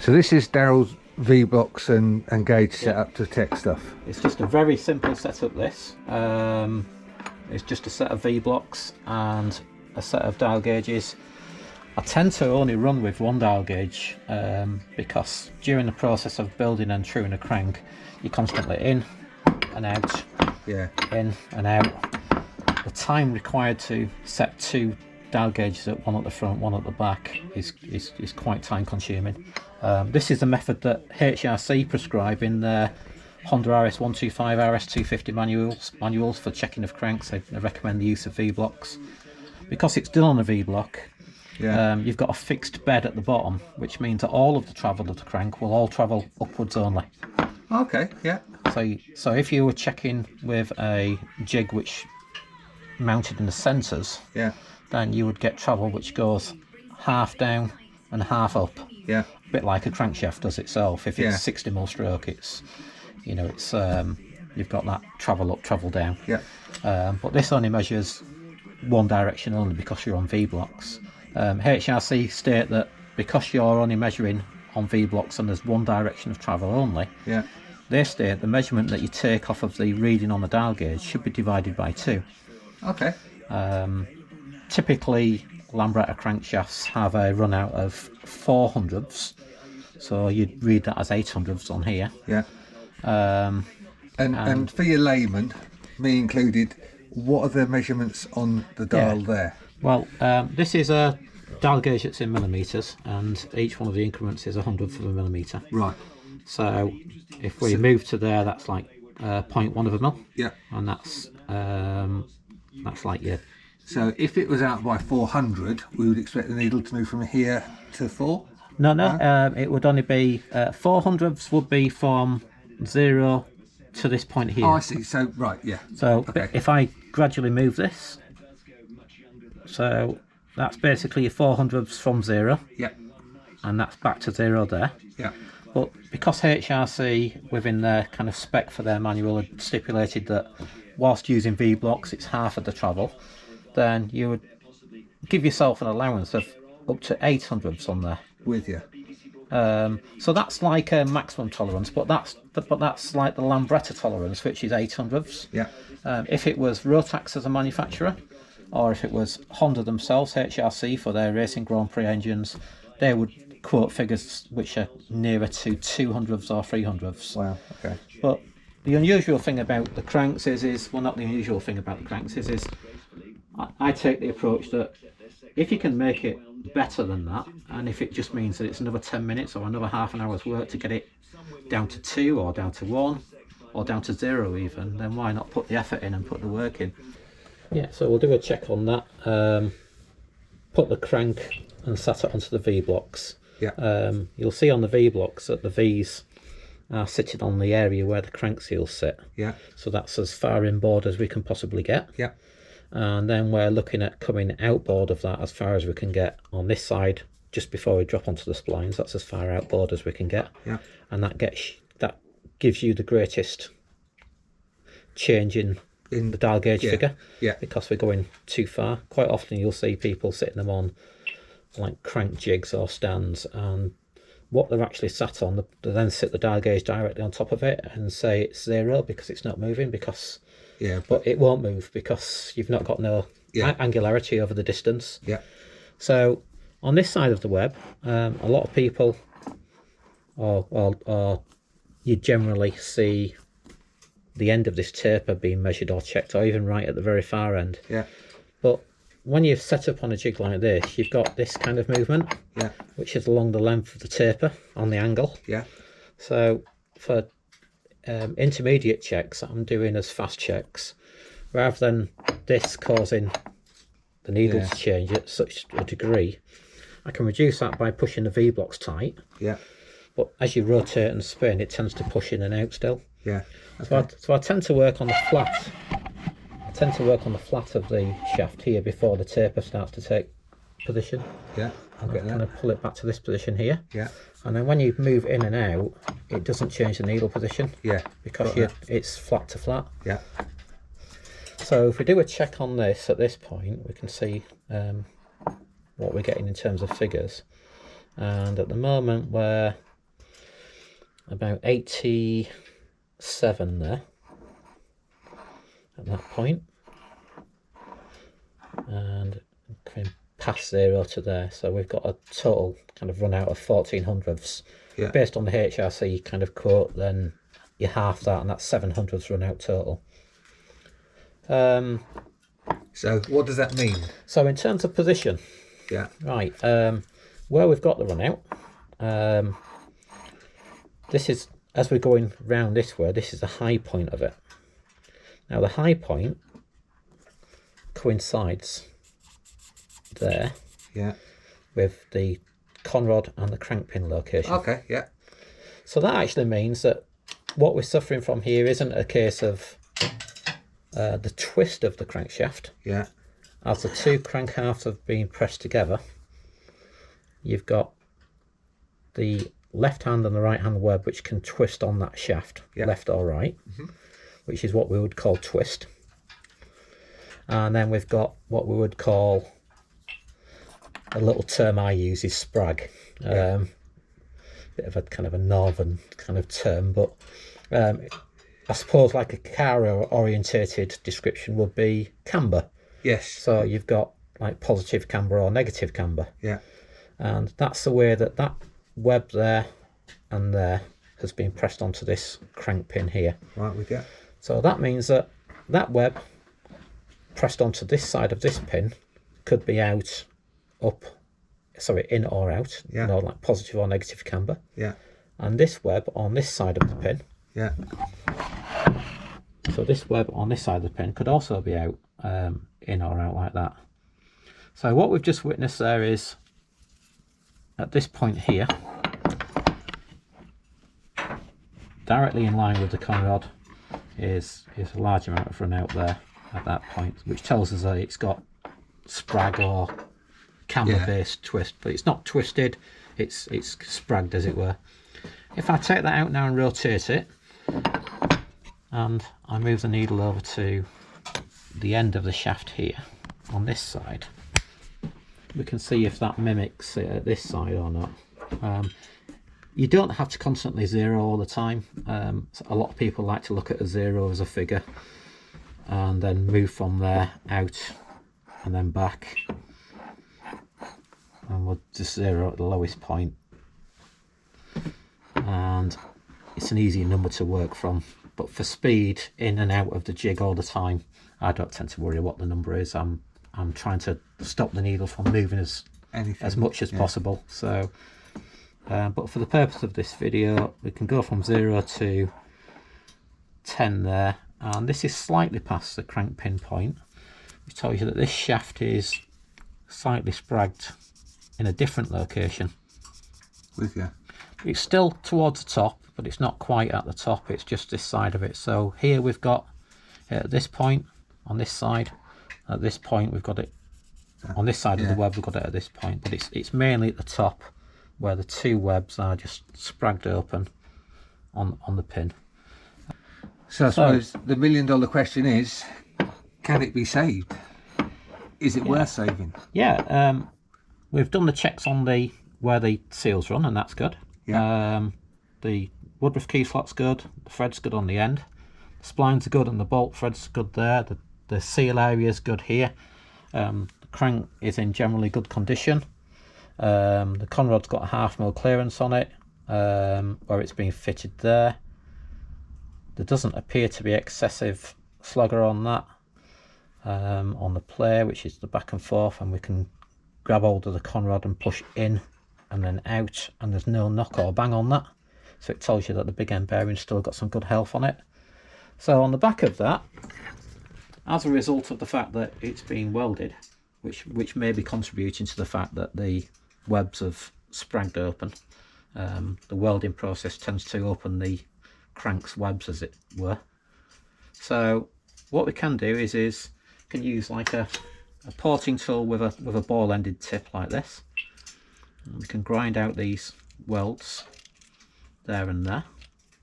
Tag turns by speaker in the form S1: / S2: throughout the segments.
S1: So this is Darrell's V-blocks and gauge setup to tech stuff.
S2: It's just a very simple setup, this. It's just a set of V-blocks and a set of dial gauges. I tend to only run with one dial gauge because during the process of building and truing a crank, you're constantly in and out, in and out. The time required to set two dial gauges, one at the front, one at the back, is quite time consuming. This is the method that HRC prescribe in their Honda RS125, RS250 manuals for checking of cranks. They recommend the use of V-blocks. Because it's done on a V-block, you've got a fixed bed at the bottom, which means that all of the travel of the crank will all travel upwards only.
S1: Okay, yeah.
S2: So if you were checking with a jig which mounted in the centres, then you would get travel which goes half down and half up. Yeah. A bit like a crankshaft does itself. If it's 60mm stroke, it's you've got that travel up, travel down. Yeah. But this only measures one direction only because you're on V-blocks. HRC state that because you're only measuring on V-blocks and there's one direction of travel only, they state the measurement that you take off of the reading on the dial gauge should be divided by 2. Okay. Typically, Lambretta crankshafts have a run out of 400ths, so you'd read that as 800ths on here. Yeah.
S1: And for your layman, me included, what are the measurements on the dial there?
S2: Well, this is a dial gauge that's in millimetres, and each one of the increments is 100th of a millimetre. Right. So if we move to there, that's like 0.1 of a mil. Yeah. And that's like your...
S1: So if it was out by 400, we would expect the needle to move from here to 4?
S2: No, it would only be 400ths would be from 0 to this point here.
S1: Oh, I see. So, right, yeah.
S2: So if I gradually move this, so that's basically your 400ths from 0. Yeah. And that's back to 0 there. Yeah. But because HRC, within their kind of spec for their manual, had stipulated that whilst using V-blocks, it's half of the travel, then you would give yourself an allowance of up to 800ths on there.
S1: With you.
S2: So that's like a maximum tolerance, but that's like the Lambretta tolerance, which is 800ths. Yeah. If it was Rotax as a manufacturer, or if it was Honda themselves, HRC, for their racing Grand Prix engines, they would quote figures which are nearer to 200ths or 300ths. Wow. Okay. But the unusual thing about the cranks is well, not the unusual thing about the cranks is I take the approach that if you can make it better than that, and if it just means that it's another 10 minutes or another half an hour's work to get it down to 2 or down to 1 or down to 0 even, then why not put the effort in and put the work in? Yeah, so we'll do a check on that. Put the crank and sat it onto the V-blocks. Yeah. You'll see on the V-blocks that the V's are sitting on the area where the crank seals sit. Yeah. So that's as far inboard as we can possibly get. Yeah. And then we're looking at coming outboard of that as far as we can get on this side just before we drop onto the splines. That's as far outboard as we can get. Yeah. And that gives you the greatest change in the dial gauge figure. Yeah. Because we're going too far. Quite often you'll see people sitting them on like crank jigs or stands, and what they're actually sat on, they then sit the dial gauge directly on top of it and say it's 0 because it's not moving, because but it won't move because you've not got no angularity over the distance. Yeah. So on this side of the web, a lot of people, or you generally see the end of this taper being measured or checked, or even right at the very far end. Yeah. But when you've set up on a jig like this, you've got this kind of movement, which is along the length of the taper on the angle. Yeah. So for intermediate checks, I'm doing as fast checks, rather than this causing the needle to change at such a degree. I can reduce that by pushing the V-blocks tight. Yeah. But as you rotate and spin, it tends to push in and out still. Yeah. Okay. So I tend to work on the flat. I tend to work on the flat of the shaft here before the taper starts to take position. Yeah. I'm going to pull it back to this position here. Yeah. And then when you move in and out, it doesn't change the needle position. Yeah. Because it's flat to flat. Yeah. So if we do a check on this at this point, we can see what we're getting in terms of figures. And at the moment we're about 87 there at that point, and coming past 0 to there. So we've got a total kind of run out of 1400ths.
S1: Yeah.
S2: Based on the HRC kind of quote, then you half that, and that's 700ths run out total.
S1: So what does that mean?
S2: So in terms of position,
S1: yeah,
S2: right, where we've got the run out, this is, as we're going round this way, this is the high point of it. Now the high point coincides there,
S1: yeah,
S2: with the conrod and the crank pin location.
S1: Okay, yeah.
S2: So that actually means that what we're suffering from here isn't a case of the twist of the crankshaft.
S1: Yeah.
S2: As the two crank halves have been pressed together, you've got the left hand and the right hand web which can twist on that shaft,
S1: yeah,
S2: left or right, which is what we would call twist. And then we've got what we would call, a little term I use is sprag.
S1: Yeah.
S2: Bit of a kind of a northern kind of term, but I suppose like a car orientated description would be camber.
S1: Yes.
S2: So you've got like positive camber or negative camber.
S1: Yeah.
S2: And that's the way that that web there and there has been pressed onto this crank pin here.
S1: Right, we get.
S2: So that means that that web pressed onto this side of this pin could be out, up, sorry, in or out.
S1: Yeah.
S2: You know, like positive or negative camber.
S1: Yeah.
S2: And this web on this side of the pin.
S1: Yeah.
S2: So this web on this side of the pin could also be out, in or out like that. So what we've just witnessed there is, at this point here, directly in line with the conrod is a large amount of run out there at that point, which tells us that it's got sprag or camber based twist, but it's not twisted, it's spragged, as it were. If I take that out now and rotate it, and I move the needle over to the end of the shaft here on this side, we can see if that mimics it at this side or not. You don't have to constantly zero all the time. A lot of people like to look at a zero as a figure and then move from there out and then back, and we'll just zero at the lowest point, and it's an easy number to work from. But for speed in and out of the jig all the time, I don't tend to worry what the number is. I'm trying to stop the needle from moving as much as possible. So but for the purpose of this video, we can go from 0 to 10 there, and this is slightly past the crank pin point, which tells you that this shaft is slightly spragged in a different location.
S1: With you.
S2: It's still towards the top, but it's not quite at the top, it's just this side of it. So here we've got it at this point on this side, at this point we've got it on this side of the web, we've got it at this point, but it's mainly at the top where the two webs are just spragged open on the pin.
S1: So I suppose the $1 million question is, can it be saved? Is it worth saving?
S2: Yeah, we've done the checks on where the seals run, and that's good.
S1: Yeah.
S2: The Woodruff key slot's good, the thread's good on the end, the splines are good, and the bolt thread's good there. The seal area is good here. The crank is in generally good condition. The conrod's got a 0.5 mm clearance on it, where it's been fitted there. There doesn't appear to be excessive slugger on that, on the play, which is the back and forth, and we can grab hold of the conrod and push in and then out, and there's no knock or bang on that, so it tells you that the big end bearing's still got some good health on it. So on the back of that, as a result of the fact that it's been welded, which may be contributing to the fact that the webs have spragged open, the welding process tends to open the crank's webs, as it were. So what we can do is can use like a porting tool with a ball ended tip like this, and we can grind out these welds there and there,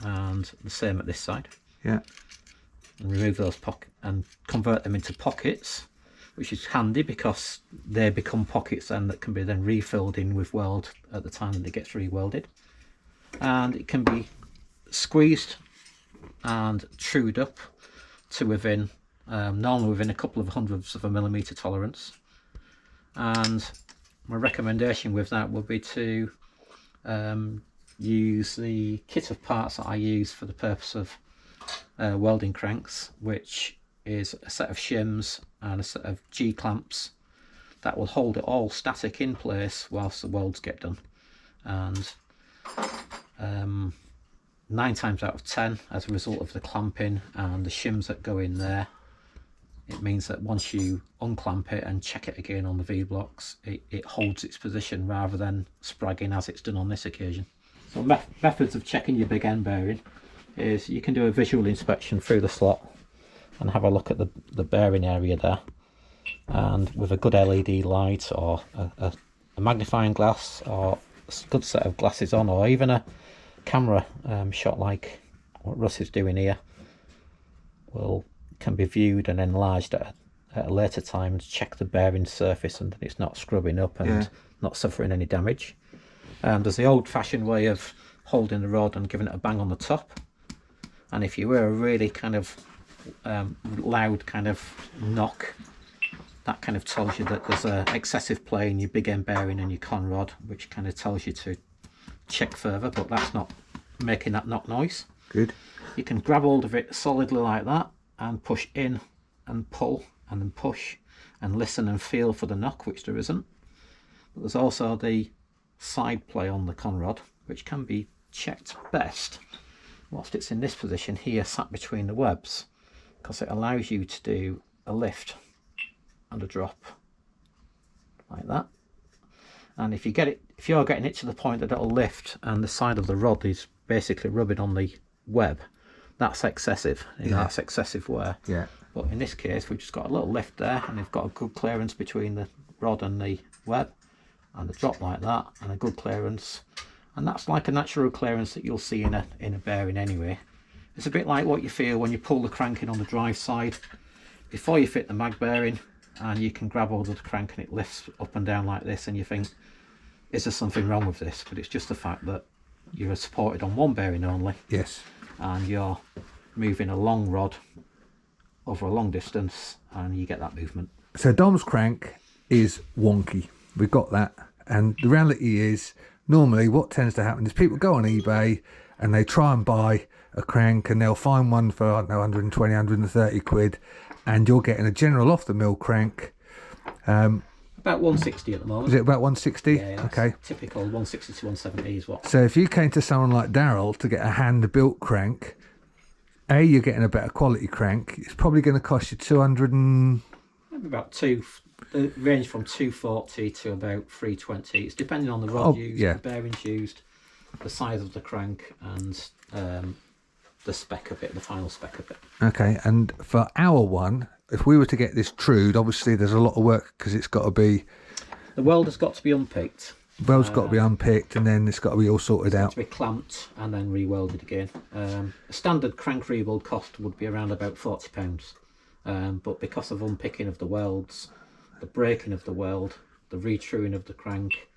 S2: and the same at this side.
S1: Yeah.
S2: And remove those and convert them into pockets, which is handy because they become pockets then that can be then refilled in with weld at the time that it gets re-welded. And it can be squeezed and trued up to within, normally within a couple of hundredths of a millimetre tolerance. And my recommendation with that would be to use the kit of parts that I use for the purpose of welding cranks, which is a set of shims and a set of G-clamps that will hold it all static in place whilst the welds get done. And 9 times out of 10, as a result of the clamping and the shims that go in there, it means that once you unclamp it and check it again on the V-blocks, it holds its position rather than spragging as it's done on this occasion. So methods of checking your big end bearing is you can do a visual inspection through the slot and have a look at the bearing area there, and with a good LED light or a magnifying glass or a good set of glasses on, or even a camera shot like what Russ is doing here, can be viewed and enlarged at a later time to check the bearing surface and that it's not scrubbing up and not suffering any damage. There's the old-fashioned way of holding the rod and giving it a bang on the top, and if you hear a really kind of loud kind of knock, that kind of tells you that there's a excessive play in your big end bearing and your conrod, which kind of tells you to check further, but that's not making that knock noise. Good. You can grab hold of it solidly like that and push in and pull and then push and listen and feel for the knock, which there isn't. But there's also the side play on the conrod, which can be checked best whilst it's in this position here, sat between the webs, because it allows you to do a lift and a drop like that. And if you're getting it to the point that it'll lift and the side of the rod is basically rubbing on the web, that's excessive. That's excessive wear. Yeah. But in this case, we've just got a little lift there, and they've got a good clearance between the rod and the web, and a drop like that, and a good clearance. And that's like a natural clearance that you'll see in a bearing anyway. It's a bit like what you feel when you pull the crank in on the drive side before you fit the mag bearing, and you can grab hold of the crank and it lifts up and down like this, and you think, is there something wrong with this? But it's just the fact that you're supported on one bearing only. Yes. And you're moving a long rod over a long distance, and you get that movement.
S1: So Dom's crank is wonky. We've got that. And the reality is, normally what tends to happen is people go on eBay and they try and buy a crank, and they'll find one for, I don't know, 120, 130 quid, and you're getting a general off-the-mill crank.
S2: About 160 at the moment.
S1: Is it about 160?
S2: Yeah,
S1: okay.
S2: Typical 160 to 170 is what.
S1: So if you came to someone like Darrell to get a hand-built crank, you're getting a better quality crank. It's probably going to cost you 200 and...
S2: Maybe about the range from 240 to about 320. It's depending on the rod used, the bearings used, the size of the crank, and the spec of it, the final spec of it.
S1: Okay, and for our one, if we were to get this trued, obviously there's a lot of work, because it's got to be...
S2: The weld has got to be unpicked.
S1: The weld's got to be unpicked, and then it's got to be all sorted out.
S2: It's got to be clamped and then re-welded again. A standard crank rebuild cost would be around about £40. But because of unpicking of the welds, the breaking of the weld, the re-truing of the crank,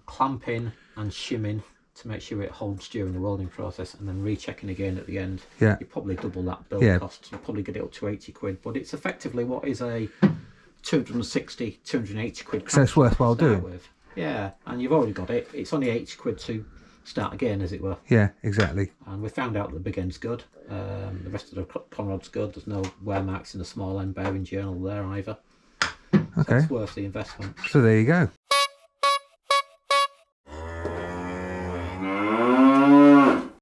S2: clamping and shimming to make sure it holds during the welding process, and then rechecking again at the end, you probably double that build cost. You probably get it up to 80 quid, but it's effectively what is a 260, 280 quid.
S1: So it's worthwhile doing.
S2: With. Yeah, and you've already got it. It's only 80 quid to start again, as it were.
S1: Yeah, exactly.
S2: And we found out that the big end's good. The rest of the conrod's good. There's no wear marks in the small end bearing journal there either.
S1: Okay.
S2: So it's worth the investment.
S1: So there you go.